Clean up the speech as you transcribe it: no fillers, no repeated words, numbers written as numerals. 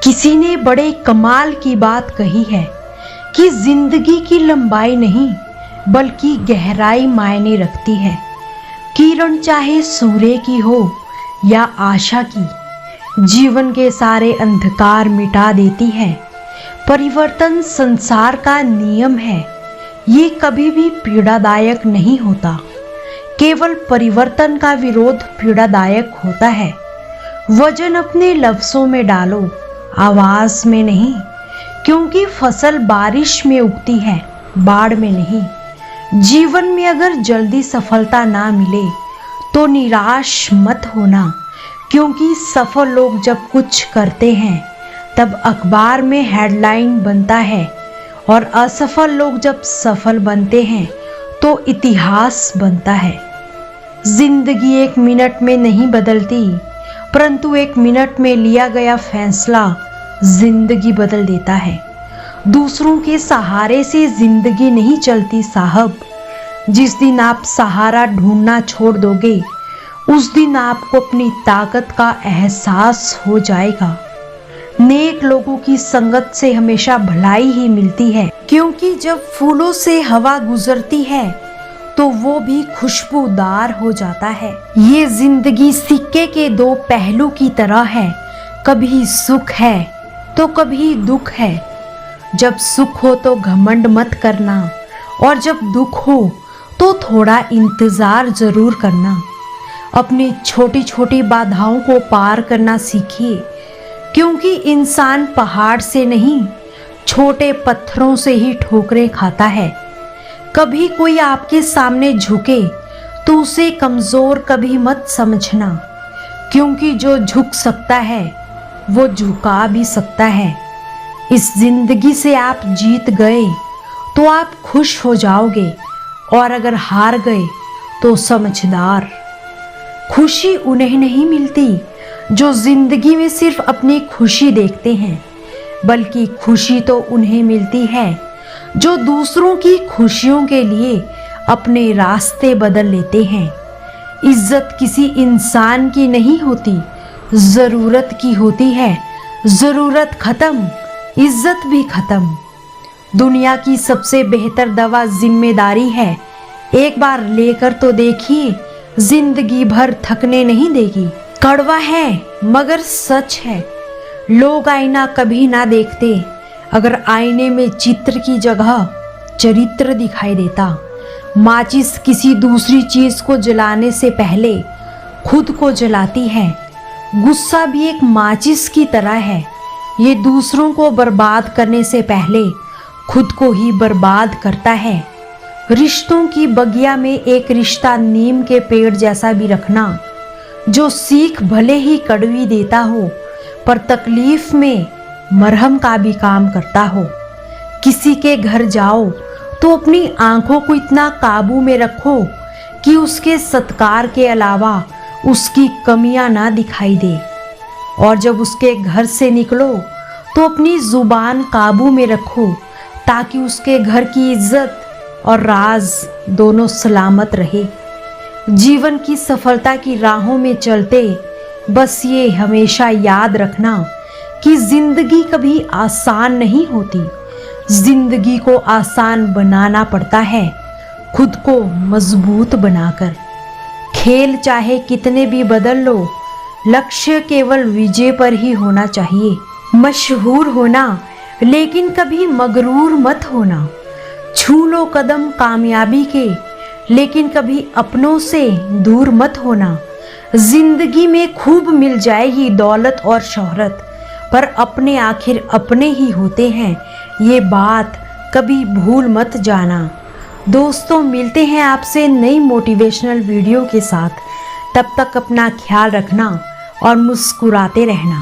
किसी ने बड़े कमाल की बात कही है कि जिंदगी की लंबाई नहीं बल्कि गहराई मायने रखती है। किरण चाहे सूर्य की हो या आशा की, जीवन के सारे अंधकार मिटा देती है। परिवर्तन संसार का नियम है, ये कभी भी पीड़ादायक नहीं होता। केवल परिवर्तन का विरोध पीड़ादायक होता है। वजन अपने लफ्जों में डालो, आवाज में नहीं, क्योंकि फसल बारिश में उगती है, बाढ़ में नहीं। जीवन में अगर जल्दी सफलता ना मिले तो निराश मत होना, क्योंकि सफल लोग जब कुछ करते हैं तब अखबार में हेडलाइन बनता है, और असफल लोग जब सफल बनते हैं तो इतिहास बनता है। जिंदगी एक मिनट में नहीं बदलती, परंतु एक मिनट में लिया गया फैसला जिंदगी बदल देता है। दूसरों के सहारे से जिंदगी नहीं चलती साहब। जिस दिन आप सहारा ढूंढना छोड़ दोगे उस दिन आपको अपनी ताकत का एहसास हो जाएगा। नेक लोगों की संगत से हमेशा भलाई ही मिलती है, क्योंकि जब फूलों से हवा गुजरती है तो वो भी खुशबूदार हो जाता है। ये जिंदगी सिक्के के दो पहलू की तरह है, कभी सुख है तो कभी दुख है। जब सुख हो तो घमंड मत करना, और जब दुख हो तो थोड़ा इंतजार जरूर करना। अपनी छोटी छोटी बाधाओं को पार करना सीखिए, क्योंकि इंसान पहाड़ से नहीं छोटे पत्थरों से ही ठोकरें खाता है। कभी कोई आपके सामने झुके तो उसे कमजोर कभी मत समझना, क्योंकि जो झुक सकता है वो झुका भी सकता है। इस जिंदगी से आप जीत गए तो आप खुश हो जाओगे, और अगर हार गए तो समझदार। खुशी उन्हें नहीं मिलती जो जिंदगी में सिर्फ अपनी खुशी देखते हैं, बल्कि खुशी तो उन्हें मिलती है जो दूसरों की खुशियों के लिए अपने रास्ते बदल लेते हैं। इज्जत किसी इंसान की नहीं होती, जरूरत की होती है। जरूरत खत्म, इज्जत भी खत्म। दुनिया की सबसे बेहतर दवा जिम्मेदारी है। एक बार लेकर तो देखिए, जिंदगी भर थकने नहीं देगी। कड़वा है मगर सच है। लोग आईना कभी ना देखते अगर आईने में चित्र की जगह चरित्र दिखाई देता। माचिस किसी दूसरी चीज को जलाने से पहले खुद को जलाती है। गुस्सा भी एक माचिस की तरह है, ये दूसरों को बर्बाद करने से पहले खुद को ही बर्बाद करता है। रिश्तों की बगिया में एक रिश्ता नीम के पेड़ जैसा भी रखना, जो सीख भले ही कड़वी देता हो पर तकलीफ में मरहम का भी काम करता हो। किसी के घर जाओ तो अपनी आंखों को इतना काबू में रखो कि उसके सत्कार के अलावा उसकी कमियां ना दिखाई दे, और जब उसके घर से निकलो तो अपनी जुबान काबू में रखो, ताकि उसके घर की इज्जत और राज दोनों सलामत रहे। जीवन की सफलता की राहों में चलते बस ये हमेशा याद रखना कि जिंदगी कभी आसान नहीं होती। जिंदगी को आसान बनाना पड़ता है, खुद को मजबूत बनाकर। खेल चाहे कितने भी बदल लो, लक्ष्य केवल विजय पर ही होना चाहिए। मशहूर होना लेकिन कभी मगरूर मत होना। छू लो कदम कामयाबी के, लेकिन कभी अपनों से दूर मत होना। जिंदगी में खूब मिल जाएगी दौलत और शोहरत, पर अपने आखिर अपने ही होते हैं, ये बात कभी भूल मत जाना। दोस्तों, मिलते हैं आपसे नई मोटिवेशनल वीडियो के साथ। तब तक अपना ख्याल रखना और मुस्कुराते रहना।